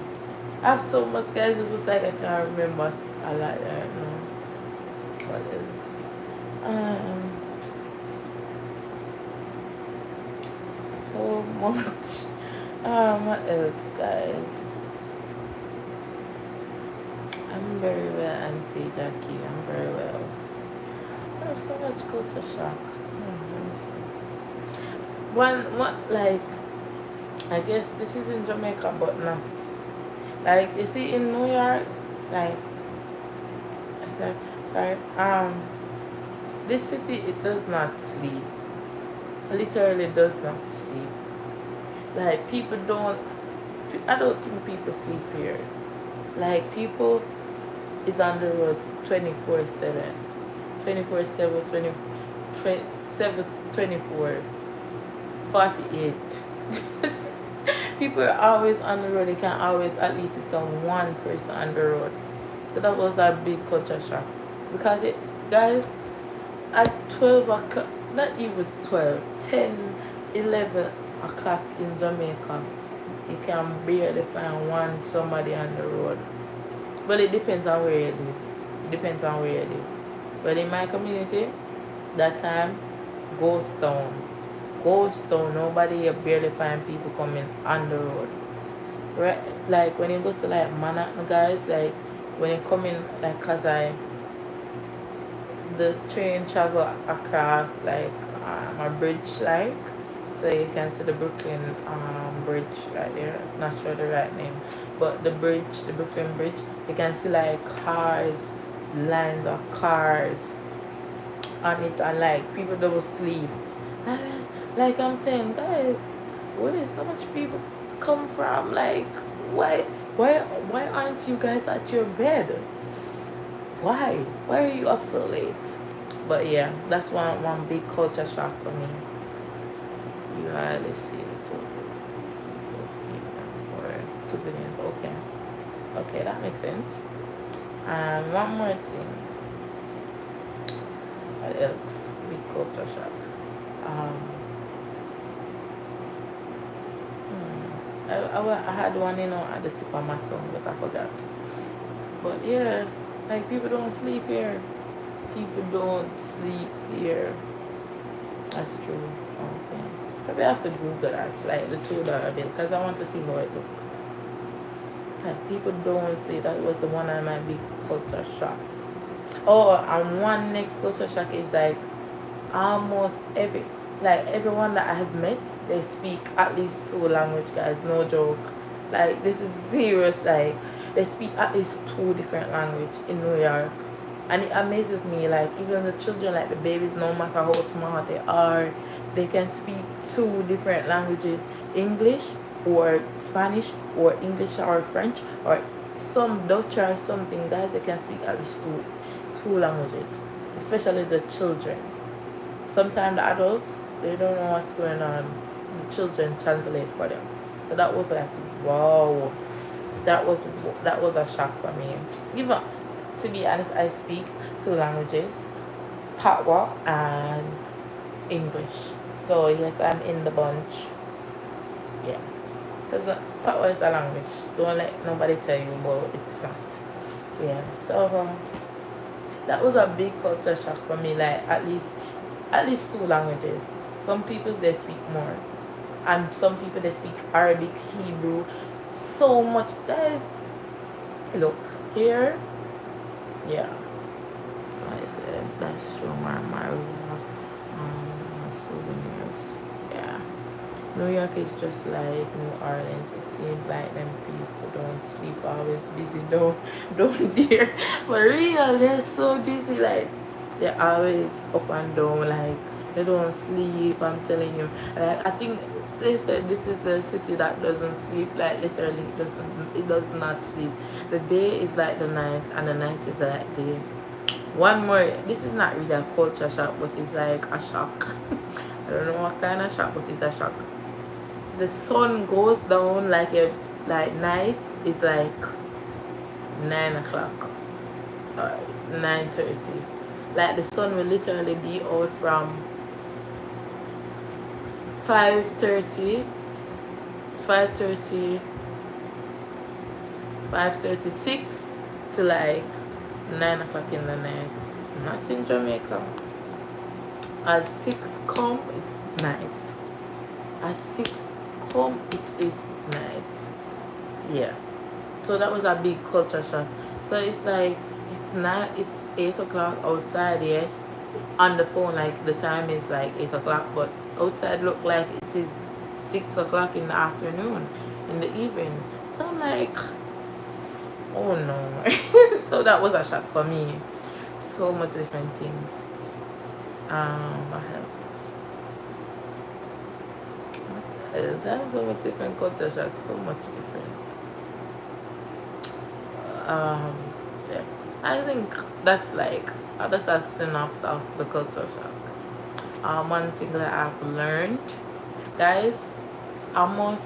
I have so much, guys. It's just like I can't remember a lot right now. What else? So much. What else, guys? I'm very well, Auntie Jackie. I'm very well. I have so much culture shock. Like, I guess this is in Jamaica, but not. Like, you see, in New York, like, I said, right, this city, it does not sleep. Literally does not sleep. Like, I don't think people sleep here. Like, people is on the road 24/7. 24/7, 24, 48. People are always on the road. They can always at least see some one person on the road. So that was a big culture shock. Because guys, at 12 o'clock, not even 12, 10, 11 o'clock in Jamaica, you can barely find somebody on the road. But it depends on where you live. It depends on where you live. But in my community, that time, ghost town. Ghost town. Nobody, you barely find people coming on the road. Right? Like when you go to like Manhattan, guys, like when you come in, like, cause the train travel across like a bridge, like, so you can see the Brooklyn bridge right there. Not sure the right name, but the bridge, the Brooklyn bridge, you can see like cars, lines of cars on it, and like people don't sleep. Like I'm saying, guys, where does so much people come from? Like, why why aren't you guys at your bed? Why are you up so late? But yeah, that's one big culture shock for me. You hardly see the for 2 billion. Okay. Okay, that makes sense. And one more thing. What else? Big culture shock. Um, I had one, at the tip of my tongue, but I forgot. But yeah, like people don't sleep here. People don't sleep here. That's true. Okay. Maybe I have to Google that, like the $2 bill, because I want to see how it looks. Like people don't sleep. That was the one of my big culture shock. Oh, and one next culture shock is like almost everyone that I have met, they speak at least 2 languages, guys. No joke. Like this is serious. Like they speak at least 2 different languages in New York, and it amazes me. Like even the children, like the babies, no matter how smart they are, they can speak 2 different languages: English or Spanish, or English or French, or some Dutch or something. Guys, they can speak at least two languages, especially the children. Sometimes the adults, they don't know what's going on. The children translate for them. So that was like, wow. That was a shock for me. Even, to be honest, I speak 2 languages, Patwa and English. So yes, I'm in the bunch. Yeah. Because Patwa is a language. Don't let nobody tell you about it's not. Yeah. So that was a big culture shock for me. Like at least 2 languages. Some people they speak more, and some people they speak Arabic, Hebrew, so much. Guys, look here. Yeah, like I said, that's true. My souvenirs. Yeah, New York is just like New Orleans. It seems like them people don't sleep, always busy. Don't dare. For real, they're so busy. Like they're always up and down. Like they don't sleep. I'm telling you. Like I think they said this is the city that doesn't sleep. Like literally, it does not sleep. The day is like the night, and the night is like day. One more. This is not really a culture shock, but it's like a shock. I don't know what kind of shock, but it's a shock. The sun goes down like night is like 9 o'clock or 9:30. Like the sun will literally be out from 5:30, 5:30, 5:36 to like 9 o'clock in the night. Not in Jamaica. As 6 come, it's night. As 6 come, it is night. Yeah. So that was a big culture shock. So it's like it's 8 o'clock outside, yes. On the phone, like the time is like 8 o'clock, but outside look like it is 6 o'clock in the afternoon, in the evening. So I'm like, oh no. So that was a shock for me. So much different things. What else? That's so much different culture shock. So much different. Yeah. I think that's a synopsis of the culture shock. One thing that I've learned, guys, almost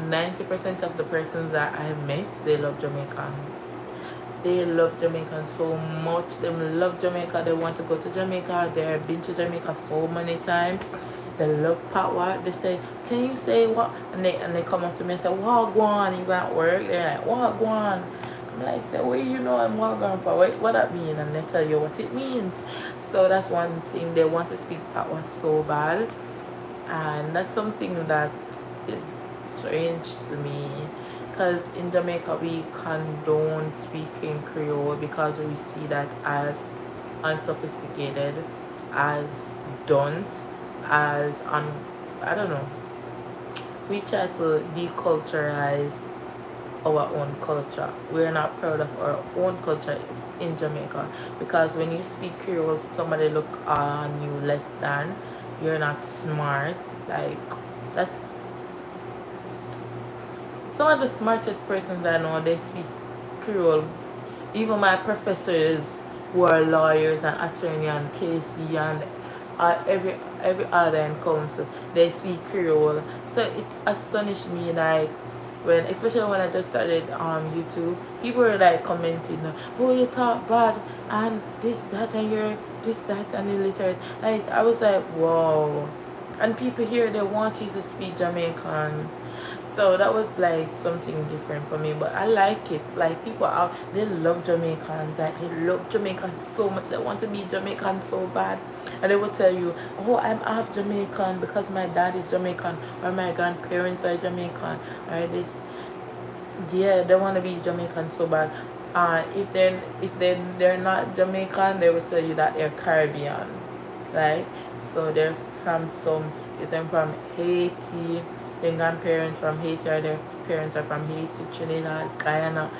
90% of the persons that I met, they love Jamaican. They love Jamaican so much. They love Jamaica. They want to go to Jamaica. They've been to Jamaica so many times. They love Patwa. They say, can you say what? And they come up to me and say, what go on? You got work? They're like, what go on? I'm like, say, well, you know, I'm more grandpa. What that mean? And they tell you what it means. So that's one thing. They want to speak patois so bad, and that's something that is strange to me. Because in Jamaica we condone speaking Creole because we see that as unsophisticated, as don't, as I don't know. We try to deculturize our own culture. We're not proud of our own culture in Jamaica because when you speak Creole, somebody look on you less than. You're not smart. Like that's some of the smartest persons I know. They speak Creole. Even my professors who are lawyers and attorney and KC and every other in council, they speak Creole. So it astonished me, like when, especially when I just started YouTube, people were like commenting, oh, you talk bad and this that and you're this that and illiterate. Like I was like, whoa. And people here, they want you to speak Jamaican. So that was like something different for me, but I like it. Like people out, they love Jamaicans. Like they love Jamaicans so much. They want to be Jamaican so bad, and they will tell you, "Oh, I'm half Jamaican because my dad is Jamaican, or my grandparents are Jamaican, or this." Yeah, they want to be Jamaican so bad. If they're not Jamaican, they will tell you that they're Caribbean, right? So they're from some. If they're from Haiti, their grandparents from Haiti, or their parents are from Haiti, Trinidad, Guyana.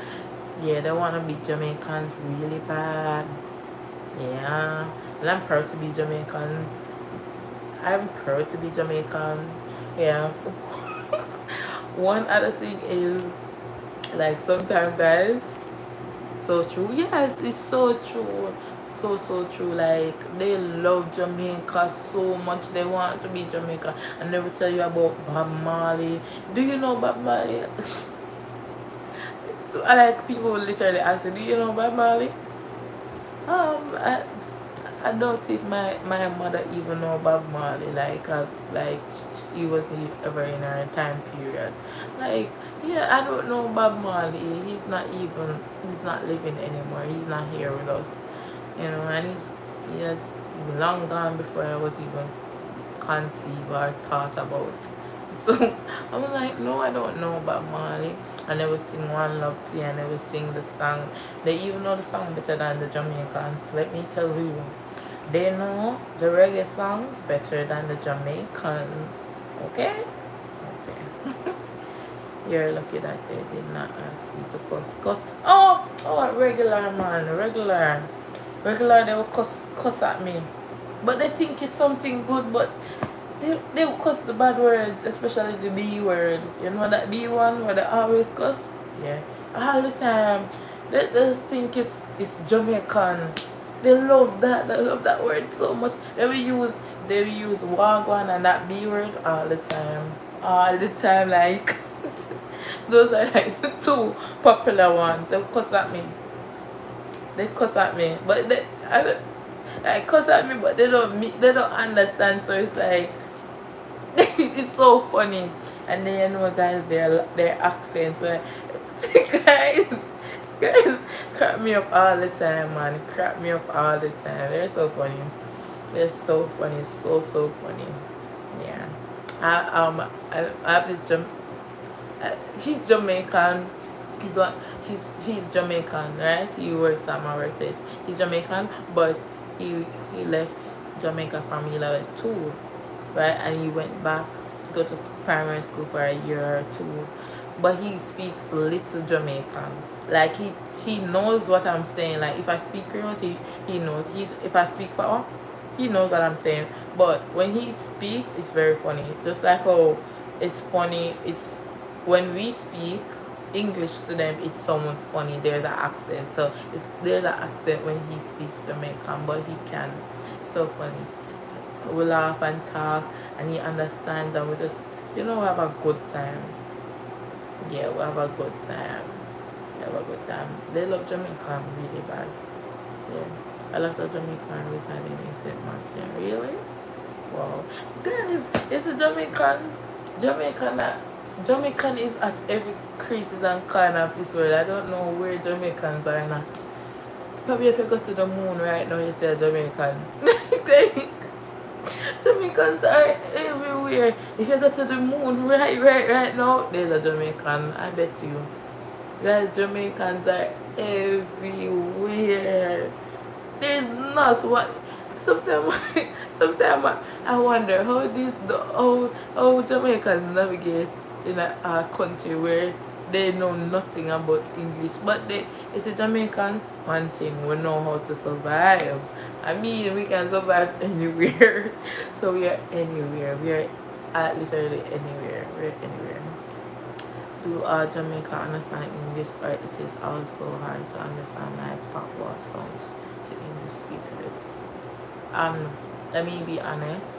Yeah, they want to be Jamaicans really bad. Yeah, and I'm proud to be Jamaican. I'm proud to be Jamaican. Yeah. One other thing is, like, sometimes, guys, so true. Yes, it's so true. So true. Like they love Jamaica so much. They want to be Jamaica, and they will tell you about Bob Marley. Do you know Bob Marley? So, like people will literally ask you, do you know Bob Marley? I don't think my mother even know Bob Marley. Like he wasn't ever in her time period. Like yeah, I don't know Bob Marley. He's not living anymore. He's not here with us. You know, and he has long gone before I was even conceived or thought about. So I was like, no, I don't know about Marley. And they would sing One Love Tea and they would sing the song. They even know the song better than the Jamaicans. Let me tell you, they know the reggae songs better than the Jamaicans. Okay? Okay. You're lucky that they did not ask you to cuss. Oh, regular man, regular. Regular, they will cuss at me. But they think it's something good, but they will cuss the bad words, especially the B word. You know that B one where they always cuss? Yeah. All the time. They just think it's Jamaican. They love that. They love that word so much. They will use wagwan and that B word all the time. All the time, like those are like the two popular ones. They cuss at me. They cuss at me, but I cuss at me, but they don't understand. So it's like it's so funny. And then you know, guys, their accents, guys, crap me up all the time, man. Crap me up all the time. They're so funny. They're so funny. So funny. Yeah. I have this he's Jamaican. He's Jamaican, right? He works at my workplace. He's Jamaican, but he left Jamaica from he level 2, right? And he went back to go to primary school for a year or 2. But he speaks little Jamaican. Like he knows what I'm saying. Like if I speak Creole, he knows. If I speak Patois, he knows what I'm saying. But when he speaks, it's very funny. Just like how it's funny. It's when we speak English to them, it sounds funny. There's an accent. So there's an accent when he speaks Jamaican, but he can. So funny. We laugh and talk, and he understands, and we just, we have a good time. Yeah, we have a good time. We have a good time. They love Jamaican really bad. Yeah, a lot of Jamaican residing in St. Martin. Really? Wow. Guys, it's a Jamaican that Jamaican is at every creases and corner of this world. I don't know where Jamaicans are not. Probably if you go to the moon right now, you see a Jamaican. Jamaicans are everywhere. If you go to the moon right now, there's a Jamaican. I bet you. Guys, Jamaicans are everywhere. There's not one. Sometimes, sometimes I wonder how Jamaicans navigate in a country where they know nothing about English. But it's a Jamaican one thing, we know how to survive. I mean, we can survive anywhere. So we are anywhere. We are literally anywhere. We're anywhere. Do Jamaica understand English, or it is also hard to understand my patois songs to English speakers? Let me be honest.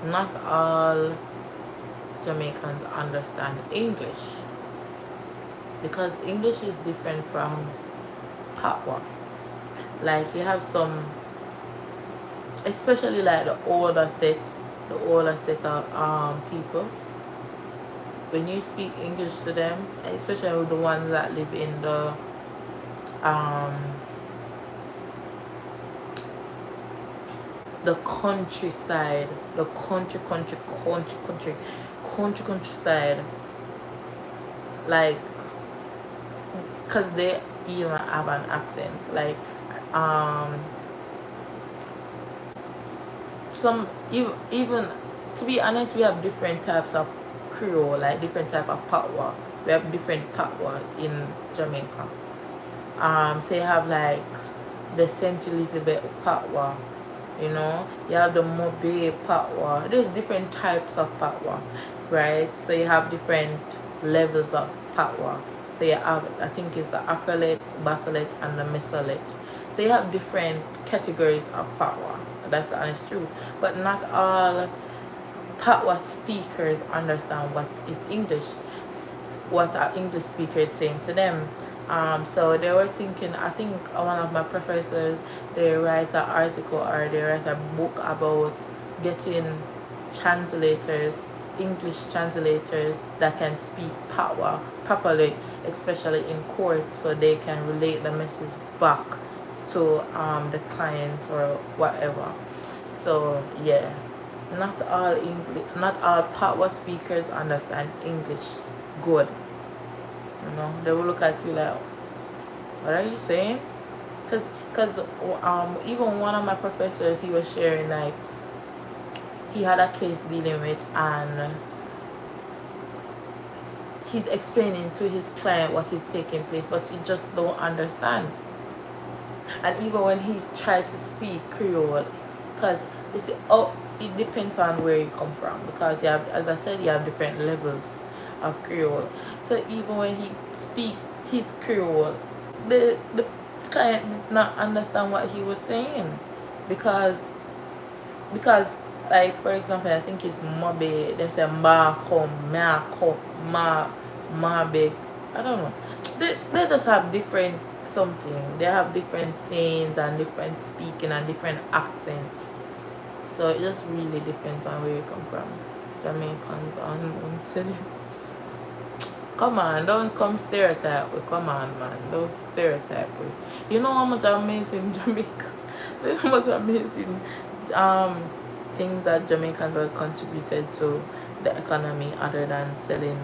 Not all Jamaicans understand English, because English is different from patois. Like you have some, especially like the older set of people. When you speak English to them, especially the ones that live in the countryside, the countryside, like, because they even have an accent, like some, even to be honest, we have different types of Creole, like different type of patois. We have different patois in Jamaica. So you have like the Saint Elizabeth patois, you know, you have the Mobe patois. There's different types of patois, right? So you have different levels of patois. So you have, I think it's the accolate, basilet, and the mesolet. So you have different categories of patois. That's the honest truth. But not all patois speakers understand what is English, what our English speaker is saying to them. So they were thinking, I think one of my professors, they write an article or they write a book about getting translators, English translators that can speak patois properly, especially in court, so they can relate the message back to the client or whatever. So yeah, not all patois speakers understand English good. You know, they will look at you like, what are you saying? Because even one of my professors, he was sharing, like, he had a case dealing with, and he's explaining to his client what is taking place, but he just don't understand. And even when he's trying to speak Creole, because you see, it depends on where you come from, because you have, as I said, you have different levels of Creole. So even when he speak his Creole, the client did not understand what he was saying, because like, for example, I think it's Mobe, they say ma kom, ma big, I don't know. They just have different something. They have different sayings and different speaking and different accents. So it just really depends on where you come from. Jamaicans on silly. Come on, don't come stereotype with. Come on, man, don't stereotype with. You know how much amazing Jamaica, how much amazing things that Jamaicans have contributed to the economy other than selling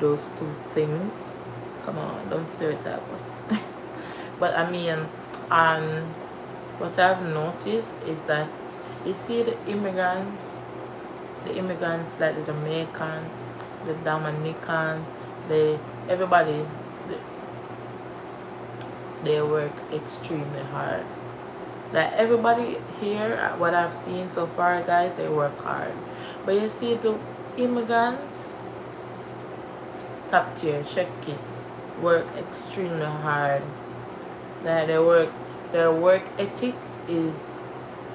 those two things. Come on, don't stereotype us. But I mean, what I've noticed is that you see the immigrants like the Jamaicans, the Dominicans, everybody, they work extremely hard. Like everybody here, what I've seen so far, guys, they work hard. But you see the immigrants, top tier, chef kiss, work extremely hard. Like their work ethics is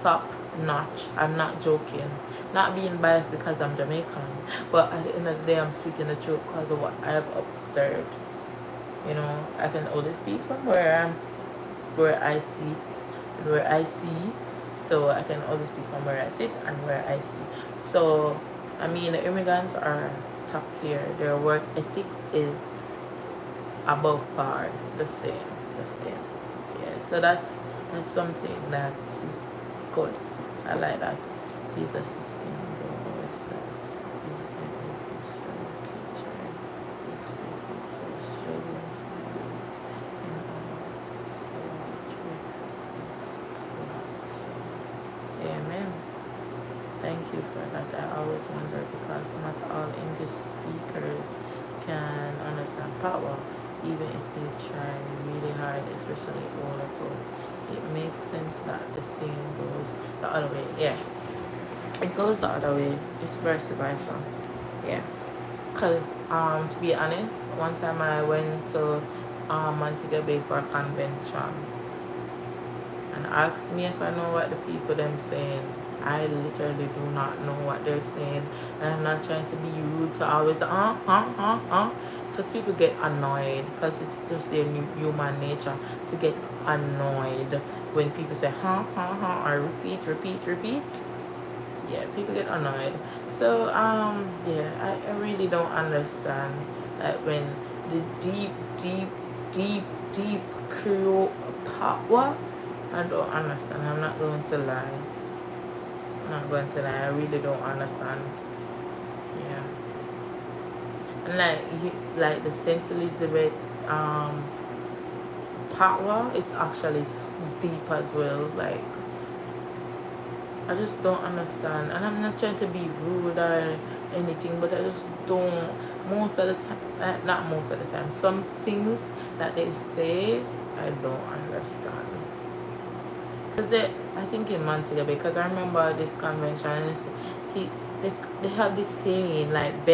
top notch. I'm not joking. Not being biased because I'm Jamaican, but at the end of the day, I'm speaking the truth because of what I've observed. You know, I can only speak from where I see, and where I see. So I can only speak from where I sit and where I see. So I mean, the immigrants are top tier. Their work ethics is above par, the same. Yeah, so that's something that's good. I like that. Jesus is king. Always like he's a teacher. He's faithful to his children. And always stay on the truth. Amen. Thank you for that. I always wonder because not all English speakers can understand power, even if they try really hard, especially older folk. It makes sense that the saying goes the other way. Yeah, it goes the other way. It's vice versa. Yeah, cause to be honest, one time I went to Montego Bay for a convention and asked me if I know what the people them saying. I literally do not know what they're saying, and I'm not trying to be rude to always because people get annoyed because it's just their human nature to get annoyed when people say or repeat. Yeah, people get annoyed. So yeah, I really don't understand that when the deep crew what I don't understand. I'm not going to lie. I really don't understand. Yeah. And like the Saint Elizabeth power, it's actually deep as well. Like I just don't understand. And I'm not trying to be rude or anything, but I just don't most of the time, not most of the time, some things that they say I don't understand. Because I think in Montego Bay, because I remember this convention, they have this saying like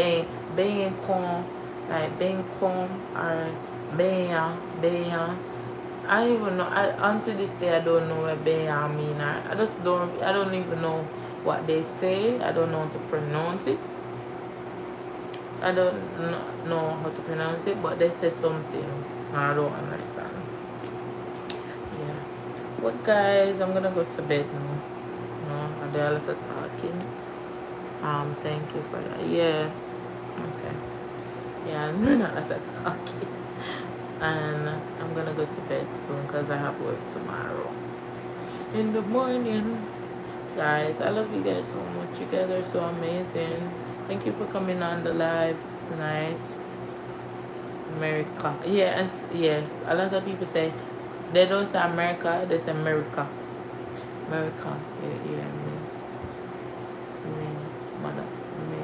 con, like con or ben. I don't even know. Until this day, I don't know what ben mean. I don't even know what they say. I don't know how to pronounce it. I don't know how to pronounce it, but they say something. I don't understand. Yeah. Well, guys, I'm gonna go to bed now. I did a lot of talking. Thank you for that. Yeah. Okay. Yeah, I'm doing a lot of talking. And I'm gonna go to bed soon because I have work tomorrow in the morning. Guys, I love you guys so much. You guys are so amazing. Thank you for coming on the live tonight. America. Yeah, and yes, a lot of people say they don't say America, they say America. America. Yeah, me, mother, me,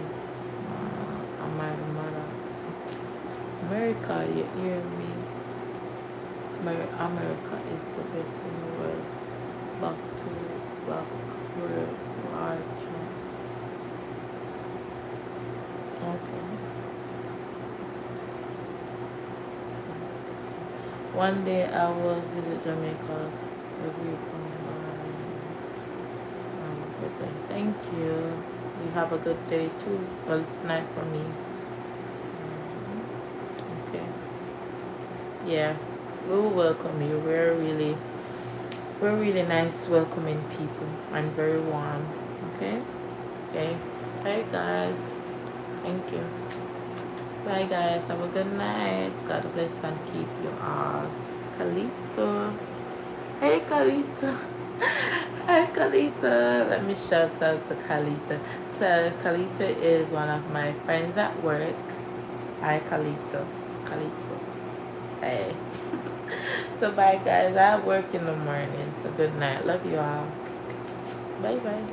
my mother. America, you hear me? America is the best in the world. Back where you are. Okay. One day I will visit Jamaica. Review from good day. Thank you. You have a good day too. Well, night for me. Okay. Yeah, we will welcome you. We're really nice, welcoming people, and very warm. Okay. Okay. Bye, guys. Thank you. Bye, guys. Have a good night. God bless and keep you all. Kalito. Hey, Kalito. Hi, Kalita. Let me shout out to Kalita. So, Kalita is one of my friends at work. Hi, Kalita. Kalita. Hey. So, bye, guys. I work in the morning. So, good night. Love you all. Bye, bye.